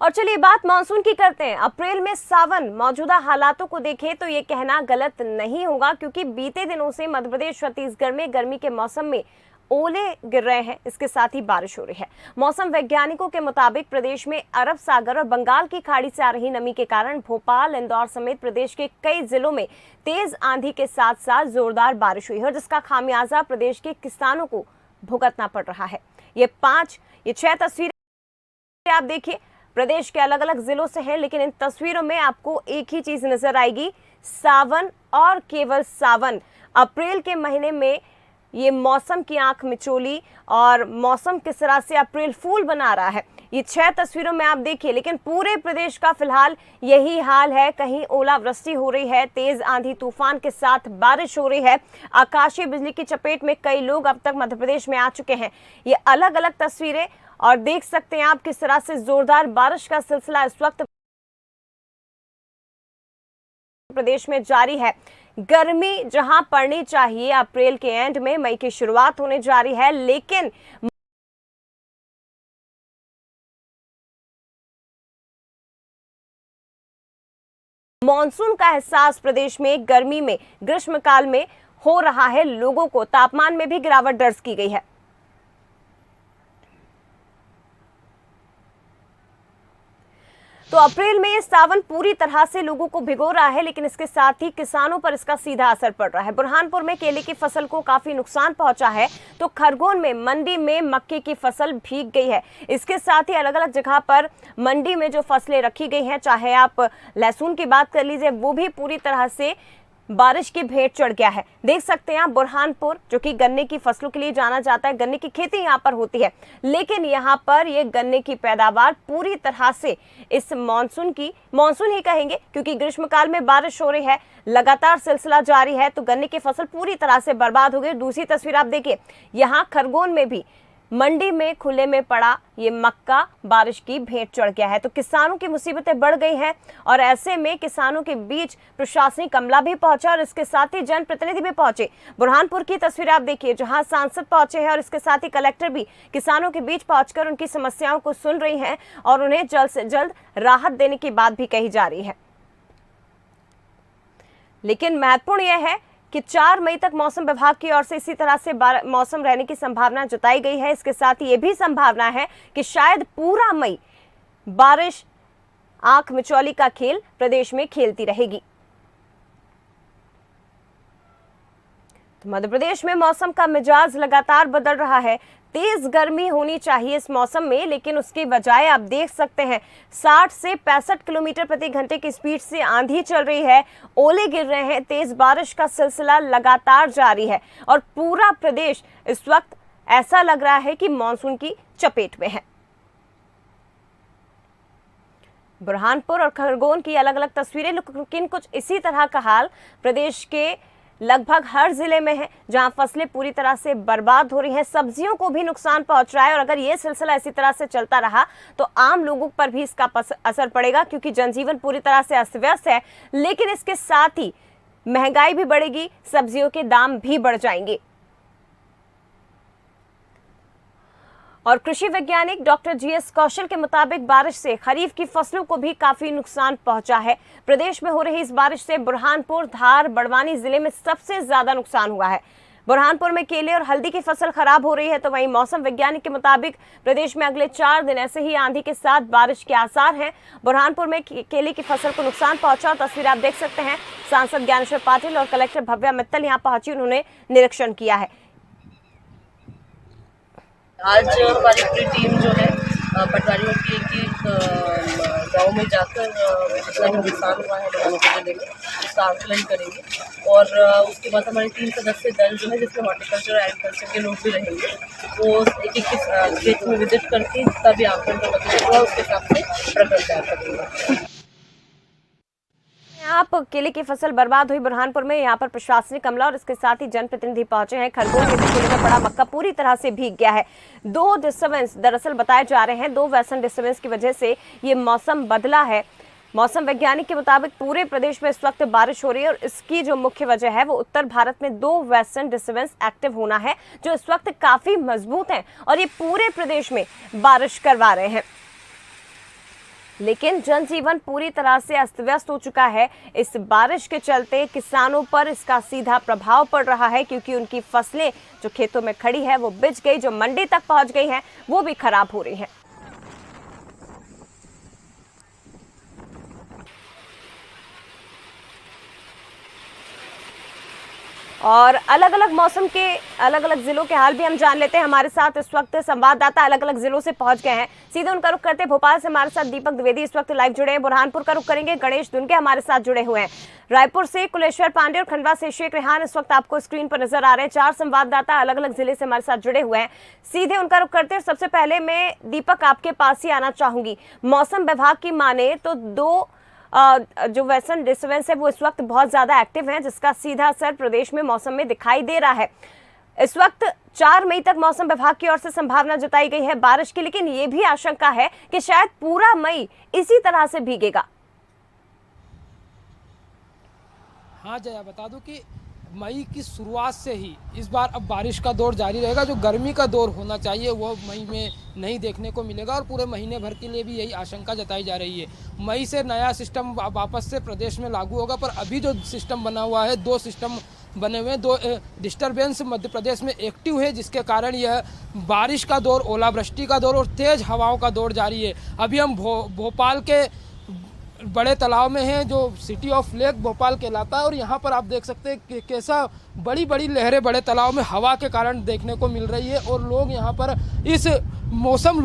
और चलिए बात मानसून की करते हैं। अप्रैल में सावन, मौजूदा हालातों को देखें तो ये कहना गलत नहीं होगा, क्योंकि बीते दिनों से मध्य प्रदेश छत्तीसगढ़ में गर्मी के मौसम में ओले गिर रहे हैं, इसके साथ ही बारिश हो रही है। मौसम वैज्ञानिकों के मुताबिक प्रदेश में अरब सागर और बंगाल की खाड़ी से आ रही नमी के कारण भोपाल, इंदौर समेत प्रदेश के कई जिलों में तेज आंधी के साथ साथ जोरदार बारिश हुई है, जिसका खामियाजा प्रदेश के किसानों को भुगतना पड़ रहा है। ये 6 तस्वीरें आप देखिए, प्रदेश के अलग अलग जिलों से हैं, लेकिन इन तस्वीरों में आपको एक ही चीज नजर आएगी, सावन और केवल सावन। अप्रैल के महीने में ये मौसम की आंख मिचोली और मौसम किस तरह से अप्रैल फूल बना रहा है, ये 6 तस्वीरों में आप देखिए। लेकिन पूरे प्रदेश का फिलहाल यही हाल है। कहीं ओलावृष्टि हो रही है, तेज आंधी तूफान के साथ बारिश हो रही है, आकाशीय बिजली की चपेट में कई लोग अब तक मध्य प्रदेश में आ चुके हैं। ये अलग अलग तस्वीरें, और देख सकते हैं आप किस तरह से जोरदार बारिश का सिलसिला इस वक्त प्रदेश में जारी है। गर्मी जहां पड़नी चाहिए अप्रैल के एंड में, मई की शुरुआत होने जा रही है, लेकिन मॉनसून का एहसास प्रदेश में गर्मी में, ग्रीष्मकाल में हो रहा है। लोगों को तापमान में भी गिरावट दर्ज की गई है। तो अप्रैल में ये सावन पूरी तरह से लोगों को भिगो रहा है, लेकिन इसके साथ ही किसानों पर इसका सीधा असर पड़ रहा है। बुरहानपुर में केले की फसल को काफी नुकसान पहुंचा है, तो खरगोन में मंडी में मक्के की फसल भीग गई है। इसके साथ ही अलग अलग जगह पर मंडी में जो फसलें रखी गई हैं, चाहे आप लहसुन की बात कर लीजिए, वो भी पूरी तरह से बारिश की भेंट चढ़ गया है। देख सकते हैं आप बुरहानपुर, जो कि गन्ने की फसलों के लिए जाना जाता है, गन्ने की खेती यहाँ पर होती है, लेकिन यहाँ पर ये गन्ने की पैदावार पूरी तरह से इस मानसून ही कहेंगे, क्योंकि ग्रीष्मकाल में बारिश हो रही है, लगातार सिलसिला जारी है, तो गन्ने की फसल पूरी तरह से बर्बाद हो गई। दूसरी तस्वीर आप देखिए, यहाँ खरगोन में भी मंडी में खुले में पड़ा ये मक्का बारिश की भेंट चढ़ गया है। तो किसानों की मुसीबतें बढ़ गई हैं, और ऐसे में किसानों के बीच प्रशासनिक अमला भी पहुंचा और इसके साथ ही जनप्रतिनिधि भी पहुंचे। बुरहानपुर की तस्वीर आप देखिए, जहां सांसद पहुंचे हैं और इसके साथ ही कलेक्टर भी किसानों के बीच पहुंचकर उनकी समस्याओं को सुन रही हैं और उन्हें जल्द से जल्द राहत देने की बात भी कही जा रही है। लेकिन महत्वपूर्ण यह है कि 4 मई तक मौसम विभाग की ओर से इसी तरह से मौसम रहने की संभावना जताई गई है। इसके साथ ही ये भी संभावना है कि शायद पूरा मई बारिश आंख मिचौली का खेल प्रदेश में खेलती रहेगी। तो मध्य प्रदेश में मौसम का मिजाज लगातार बदल रहा है। तेज गर्मी होनी चाहिए इस मौसम में, लेकिन उसके बजाय आप देख सकते हैं 60 से 65 किलोमीटर प्रति घंटे की स्पीड से आंधी चल रही है, ओले गिर रहे हैं, तेज बारिश का सिलसिला लगातार जारी है और पूरा प्रदेश इस वक्त ऐसा लग रहा है कि मानसून की चपेट में है। बुरहानपुर और खरगोन की अलग अलग तस्वीरें, लेकिन कुछ इसी तरह का हाल प्रदेश के लगभग हर जिले में है, जहां फसलें पूरी तरह से बर्बाद हो रही हैं, सब्जियों को भी नुकसान पहुंच रहा है। और अगर ये सिलसिला इसी तरह से चलता रहा तो आम लोगों पर भी इसका असर पड़ेगा, क्योंकि जनजीवन पूरी तरह से अस्त व्यस्त है। लेकिन इसके साथ ही महंगाई भी बढ़ेगी, सब्जियों के दाम भी बढ़ जाएंगे। और कृषि वैज्ञानिक डॉक्टर जीएस कौशल के मुताबिक बारिश से खरीफ की फसलों को भी काफी नुकसान पहुंचा है। प्रदेश में हो रही इस बारिश से बुरहानपुर, धार, बड़वानी जिले में सबसे ज्यादा नुकसान हुआ है। बुरहानपुर में केले और हल्दी की फसल खराब हो रही है, तो वहीं मौसम वैज्ञानिक के मुताबिक प्रदेश में अगले 4 दिन ऐसे ही आंधी के साथ बारिश के आसार हैं। बुरहानपुर में केले की फसल को नुकसान पहुंचा। तस्वीर आप देख सकते हैं, सांसद ज्ञानेश्वर पाटिल और कलेक्टर भव्या मित्तल यहाँ पहुंची, उन्होंने निरीक्षण किया है। आज हमारी पूरी टीम जो है पटवारियों की एक गाँव में जाकर जितना भी नुकसान हुआ है जिले में उसका आंकलन करेंगे, और उसके बाद हमारी 3 सदस्य दल जो है, जिसमें हॉर्टिकल्चर और एग्रीकल्चर के लोग भी रहेंगे, वो एक खेत में विजिट करके जितना भी आंकलन का पता हुआ उसके हिसाब से प्रकरण तैयार करेंगे। आप केले की फसल बर्बाद हुई बुरहानपुर में, यहाँ पर प्रशासनिक अमला और इसके साथ ही जनप्रतिनिधि पहुंचे हैं। खरगोन में केले में पड़ा मक्का पूरी तरह से भीग गया है। 2 डिस्टर्बेंस दरअसल बताए जा रहे हैं, 2 वेस्टर्न डिस्टर्बेंस की वजह से ये मौसम बदला है। मौसम वैज्ञानिक के मुताबिक पूरे प्रदेश में इस वक्त बारिश हो रही है, और इसकी जो मुख्य वजह है वो उत्तर भारत में 2 वेस्टर्न डिस्टर्बेंस एक्टिव होना है, जो इस वक्त काफी मजबूत हैं और ये पूरे प्रदेश में बारिश करवा रहे हैं। लेकिन जनजीवन पूरी तरह से अस्त व्यस्त हो चुका है। इस बारिश के चलते किसानों पर इसका सीधा प्रभाव पड़ रहा है, क्योंकि उनकी फसलें जो खेतों में खड़ी है वो बिछ गई, जो मंडी तक पहुंच गई हैं वो भी खराब हो रही हैं। और अलग अलग मौसम के अलग अलग जिलों के हाल भी हम जान लेते हैं। हमारे साथ इस वक्त संवाददाता अलग अलग जिलों से पहुंच गए हैं। सीधे उनका रुख करते हैं भोपाल से हमारे साथ दीपक द्विवेदी इस वक्त लाइव जुड़े हैं। बुरहानपुर का रुख करेंगे, गणेश दुनके हमारे साथ जुड़े हुए हैं। रायपुर से कुलेश्वर पांडे और खंडवा से शेख रेहान इस वक्त आपको स्क्रीन पर नजर आ रहे हैं। 4 संवाददाता अलग अलग जिले से हमारे साथ जुड़े हुए हैं। सीधे उनका रुख करते हैं। सबसे पहले मैं दीपक आपके पास ही आना चाहूंगी। मौसम विभाग की माने तो 2 जो वेस्टर्न डिस्टर्बेंस है वो इस वक्त बहुत ज्यादा एक्टिव है, जिसका सीधा असर प्रदेश में मौसम में दिखाई दे रहा है। इस वक्त 4 मई तक मौसम विभाग की ओर से संभावना जताई गई है बारिश की, लेकिन ये भी आशंका है कि शायद पूरा मई इसी तरह से भीगेगा। हाँ जया, बता दूं कि मई की शुरुआत से ही इस बार अब बारिश का दौर जारी रहेगा। जो गर्मी का दौर होना चाहिए वो मई में नहीं देखने को मिलेगा और पूरे महीने भर के लिए भी यही आशंका जताई जा रही है। मई से नया सिस्टम वापस से प्रदेश में लागू होगा, पर अभी जो सिस्टम बना हुआ है, 2 सिस्टम बने हुए हैं, 2 डिस्टर्बेंस मध्य प्रदेश में एक्टिव है, जिसके कारण यह बारिश का दौर, ओलावृष्टि का दौर और तेज़ हवाओं का दौर जारी है। अभी हम भोपाल के बड़े तालाब में हैं, जो सिटी ऑफ लेक भोपाल कहलाता है, और यहाँ पर आप देख सकते हैं कि कैसा बड़ी बड़ी लहरें बड़े तालाब में हवा के कारण देखने को मिल रही है। और लोग यहाँ पर इस मौसम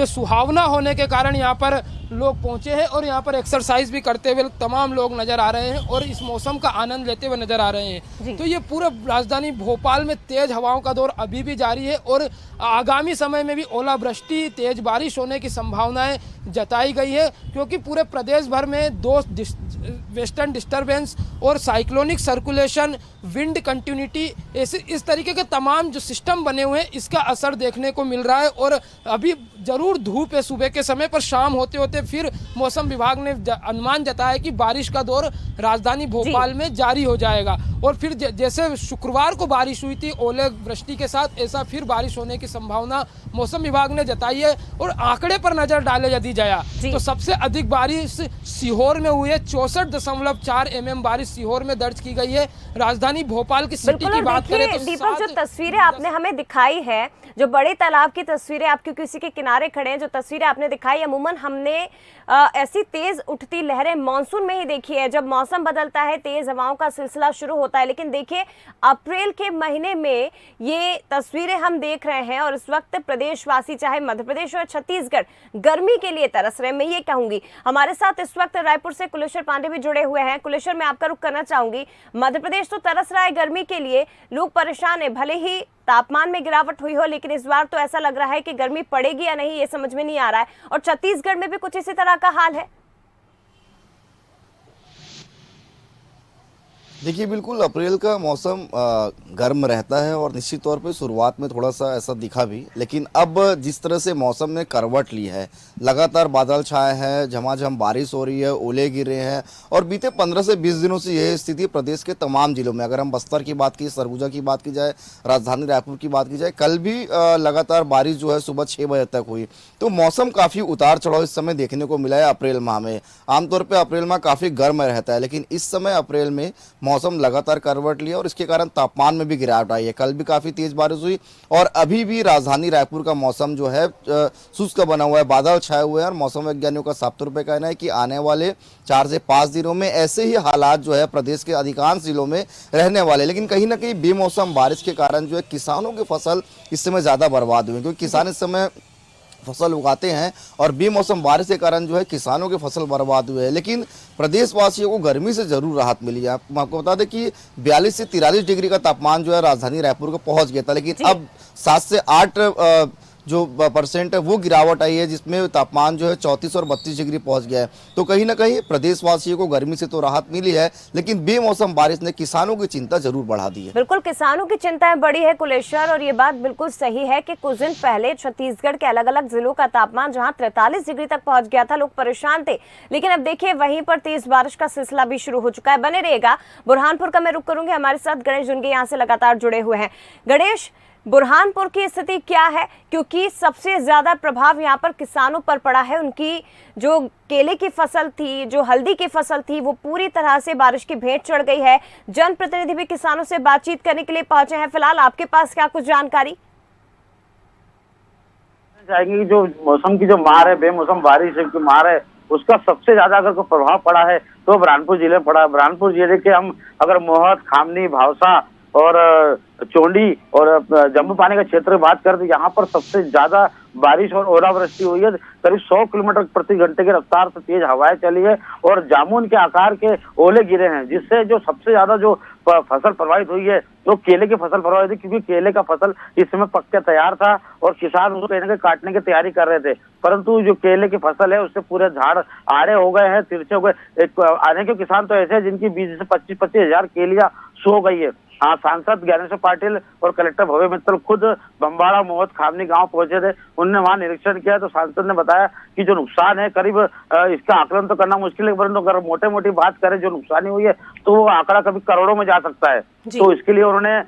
सुहावना होने के कारण यहाँ पर लोग पहुँचे हैं और यहाँ पर एक्सरसाइज भी करते हुए तमाम लोग नज़र आ रहे हैं और इस मौसम का आनंद लेते हुए नज़र आ रहे हैं। तो ये पूरे राजधानी भोपाल में तेज़ हवाओं का दौर अभी भी जारी है और आगामी समय में भी ओलावृष्टि, तेज़ बारिश होने की संभावनाएं जताई गई है, क्योंकि पूरे प्रदेश भर में 2 वेस्टर्न डिस्टर्बेंस और साइक्लोनिक सर्कुलेशन, विंड कंटिन्यूटी, ऐसे इस तरीके के तमाम जो सिस्टम बने हुए हैं, इसका असर देखने को मिल रहा है। और अभी ज़रूर धूप है सुबह के समय, पर शाम होते होते फिर मौसम विभाग ने अनुमान जताया कि बारिश का दौर राजधानी भोपाल में जारी हो जाएगा। और फिर जैसे शुक्रवार को बारिश हुई थी ओले वृष्टि के साथ, ऐसा फिर बारिश होने की संभावना मौसम विभाग ने जताई है। और आंकड़े पर नजर डाले यदि जाया तो सबसे अधिक बारिश सीहोर में हुई है, 64.4 mm बारिश सीहोर में दर्ज की गई है। राजधानी भोपाल की सिटी की बात करें तो दीपक, जो तस्वीरें आपने हमें दिखाई है, जो बड़े तालाब की तस्वीरें, आप क्योंकि किसी के किनारे खड़े हैं, जो तस्वीरें आपने दिखाई, अमूमन हमने ऐसी तेज उठती लहरें मानसून में ही देखी है। जब मौसम बदलता है तेज हवाओं का सिलसिला शुरू होता है, लेकिन देखिए अप्रैल के महीने में ये तस्वीरें हम देख रहे हैं और इस वक्त प्रदेशवासी चाहे मध्य प्रदेश और छत्तीसगढ़ गर्मी के लिए तरस रहे हैं। मैं ये कहूंगी, हमारे साथ इस वक्त रायपुर से कुलेश्वर पांडे भी जुड़े हुए हैं। कुलेश्वर, मैं आपका रुख करना चाहूंगी। मध्य प्रदेश तो तरस रहा है गर्मी के लिए, लोग परेशान है, भले ही तापमान में गिरावट हुई हो, लेकिन इस बार तो ऐसा लग रहा है कि गर्मी पड़ेगी या नहीं ये समझ में नहीं आ रहा है। और छत्तीसगढ़ में भी कुछ इसी तरह का हाल है। देखिए, बिल्कुल अप्रैल का मौसम गर्म रहता है और निश्चित तौर पे शुरुआत में थोड़ा सा ऐसा दिखा भी, लेकिन अब जिस तरह से मौसम ने करवट ली है, लगातार बादल छाए हैं, झमाझम बारिश हो रही है, ओले गिरे हैं और बीते 15 से 20 दिनों से यह स्थिति प्रदेश के तमाम जिलों में, अगर हम बस्तर की बात की, सरगुजा की बात की जाए, राजधानी रायपुर की बात की जाए, कल भी लगातार बारिश जो है सुबह 6 बजे तक हुई। तो मौसम काफ़ी उतार चढ़ाव इस समय देखने को मिला है अप्रैल माह में। आमतौर पर अप्रैल माह काफ़ी गर्म रहता है, लेकिन इस समय अप्रैल में मौसम लगातार करवट लिया और इसके कारण तापमान में भी गिरावट आई है। कल भी काफ़ी तेज बारिश हुई और अभी भी राजधानी रायपुर का मौसम जो है शुष्क बना हुआ है, बादल छाए हुए हैं और मौसम वैज्ञानिकों का साफ तौर पर कहना है कि आने वाले 4 से 5 दिनों में ऐसे ही हालात जो है प्रदेश के अधिकांश जिलों में रहने वाले। लेकिन कहीं ना कहीं बेमौसम बारिश के कारण जो है किसानों की फसल इस समय ज़्यादा बर्बाद हुई, क्योंकि किसान इस समय फसल उगाते हैं और बेमौसम बारिश के कारण जो है किसानों की फसल बर्बाद हुए हैं। लेकिन प्रदेशवासियों को गर्मी से जरूर राहत मिली है। आपको बता दें कि 42 से 43 डिग्री का तापमान जो है राजधानी रायपुर को पहुंच गया था, लेकिन अब 7 से 8 जो % है वो गिरावट आई है, जिसमें तापमान जो है 34 और 32 डिग्री पहुंच गया है। तो कहीं ना कहीं प्रदेशवासियों को गर्मी से तो राहत मिली है, लेकिन बेमौसम बारिश ने किसानों की चिंता जरूर बढ़ा दी है। बिल्कुल, किसानों की चिंताएं बढ़ी है कुलेश्वर, और ये बात बिल्कुल सही है कि कुछ दिन पहले छत्तीसगढ़ के अलग अलग जिलों का तापमान जहां 43 डिग्री तक पहुंच गया था, लोग परेशान थे। लेकिन अब देखिए वहीं पर तेज बारिश का सिलसिला भी शुरू हो चुका है। बने रहेगा। बुरहानपुर का मैं रुख करूंगी, हमारे साथ गणेश दुनके यहाँ से लगातार जुड़े हुए हैं। गणेश, बुरहानपुर की स्थिति क्या है, क्योंकि सबसे ज्यादा प्रभाव यहाँ पर किसानों पर पड़ा है। उनकी जो केले की फसल थी, जो हल्दी की फसल थी, वो पूरी तरह से बारिश की भेंट चढ़ गई है। जनप्रतिनिधि भी किसानों से बातचीत करने के लिए पहुंचे हैं। फिलहाल आपके पास क्या कुछ जानकारी जाएंगी? जो मौसम की जो मार है, बेमौसम बारिश की मार है, उसका सबसे ज्यादा अगर कोई प्रभाव पड़ा है तो बुरहानपुर जिले में पड़ा है। बुरहानपुर जिले के हम अगर मोहत, खामनी, भावसा और चोंडी और जम्मू पानी का क्षेत्र की बात करें तो यहाँ पर सबसे ज्यादा बारिश और ओलावृष्टि हुई है। करीब 100 किलोमीटर प्रति घंटे की रफ्तार से तेज हवाएं चली है और जामुन के आकार के ओले गिरे हैं, जिससे जो सबसे ज्यादा जो फसल प्रभावित हुई है तो केले की फसल प्रभावित हुई, क्योंकि केले का फसल इस समय पक के तैयार था और किसान उसको कहीं ना कहीं काटने की तैयारी कर रहे थे, परंतु जो केले की फसल है उससे पूरे झाड़ आड़े हो गए हैं, तिरछे हो गए। आने के किसान तो ऐसे हैं जिनकी 20 से 25 हजार केलियां सो गई है। हाँ, सांसद ज्ञानेश्वर पाटिल और कलेक्टर भव्य मित्तल खुद बम्बाड़ा, मोहत, खामनी गांव पहुंचे थे। उनने वहां निरीक्षण किया तो सांसद ने बताया कि जो नुकसान है करीब इसका आकलन तो करना मुश्किल है, परंतु अगर मोटे मोटी बात करें जो नुकसानी हुई है तो वो आंकड़ा कभी करोड़ों में जा सकता है। तो इसके लिए उन्होंने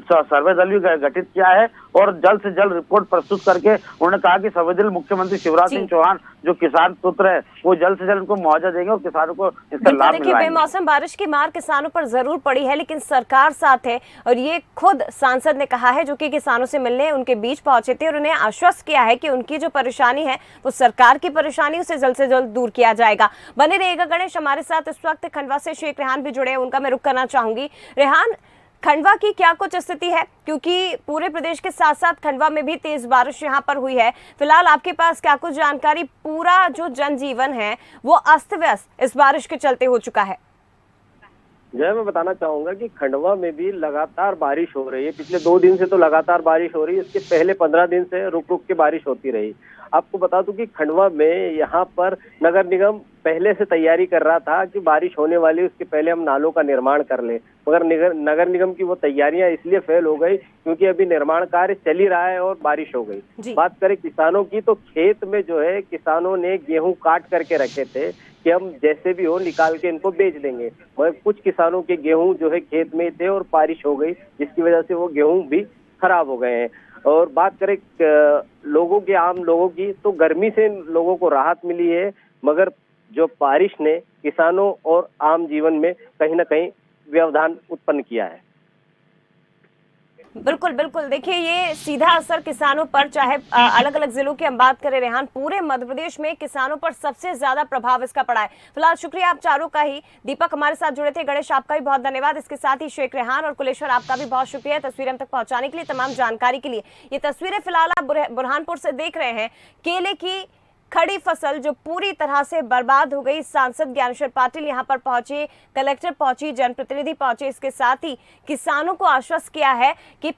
सर्वे दल भी गठित किया है और जल्द से जल्द रिपोर्ट प्रस्तुत करके उन्होंने कहा कि सर्वे दल मुख्यमंत्री शिवराज सिंह चौहान जो किसान पुत्र है वो जल्द से जल्द उनको मुआवजा देंगे और किसानों को इसका लाभ मिलेगा। बेमौसम बारिश की मार किसानों पर जरूर पड़ी है, लेकिन सरकार साथ है और ये खुद सांसद ने कहा है, जो कि किसानों से मिलने उनके बीच पहुंचे थे और उन्हें आश्वस्त किया है कि उनकी जो परेशानी है वो सरकार की परेशानी, उसे जल्द से जल्द दूर किया जाएगा। बने रहिएगा गणेश, हमारे साथ इस वक्त खंडवा से शेख रेहान भी जुड़े हैं, उनका मैं रुख करना चाहूंगी। रेहान, खंडवा की क्या कुछ स्थिति है, क्योंकि पूरे प्रदेश के साथ साथ खंडवा में भी तेज बारिश यहाँ पर हुई है। फिलहाल आपके पास क्या कुछ जानकारी? पूरा जो जनजीवन है वो अस्त व्यस्त इस बारिश के चलते हो चुका है। जय, मैं बताना चाहूंगा कि खंडवा में भी लगातार बारिश हो रही है। पिछले 2 दिन से तो लगातार बारिश हो रही है, इसके पहले 15 दिन से रुक रुक के बारिश होती रही। आपको बता दूं कि खंडवा में यहाँ पर नगर निगम पहले से तैयारी कर रहा था कि बारिश होने वाली, उसके पहले हम नालों का निर्माण कर लें, मगर नगर निगम की वो तैयारियां इसलिए फेल हो गई क्योंकि अभी निर्माण कार्य चल ही रहा है और बारिश हो गई। बात करें किसानों की तो खेत में जो है किसानों ने गेहूं काट करके रखे थे कि हम जैसे भी हो निकाल के इनको बेच देंगे, मगर कुछ किसानों के गेहूं जो है खेत में थे और बारिश हो गई जिसकी वजह से वो गेहूं भी खराब हो गए हैं। और बात करें लोगों के, आम लोगों की, तो गर्मी से लोगों को राहत मिली है, मगर जो बारिश ने किसानों और आम जीवन में कहीं ना कहीं व्यवधान उत्पन्न किया है। बिल्कुल बिल्कुल, देखिए ये सीधा असर किसानों पर, चाहे अलग अलग जिलों की हम बात करें रेहान, पूरे मध्य प्रदेश में किसानों पर सबसे ज्यादा प्रभाव इसका पड़ा है। फिलहाल शुक्रिया आप चारों का ही। दीपक हमारे साथ जुड़े थे, गणेश आपका भी बहुत धन्यवाद, इसके साथ ही शेख रेहान और कुलेश्वर आपका भी बहुत शुक्रिया तस्वीरें हम तक पहुंचाने के लिए, तमाम जानकारी के लिए। ये तस्वीरें फिलहाल आप बुरहानपुर से देख रहे हैं, केले की खड़ी फसल जो पूरी तरह से बर्बाद हो गई। सांसद ज्ञानेश्वर पाटिल यहां पर पहुंचे, कलेक्टर पहुंची, जनप्रतिनिधि पहुंचे, इसके साथ ही किसानों को आश्वस्त किया है कि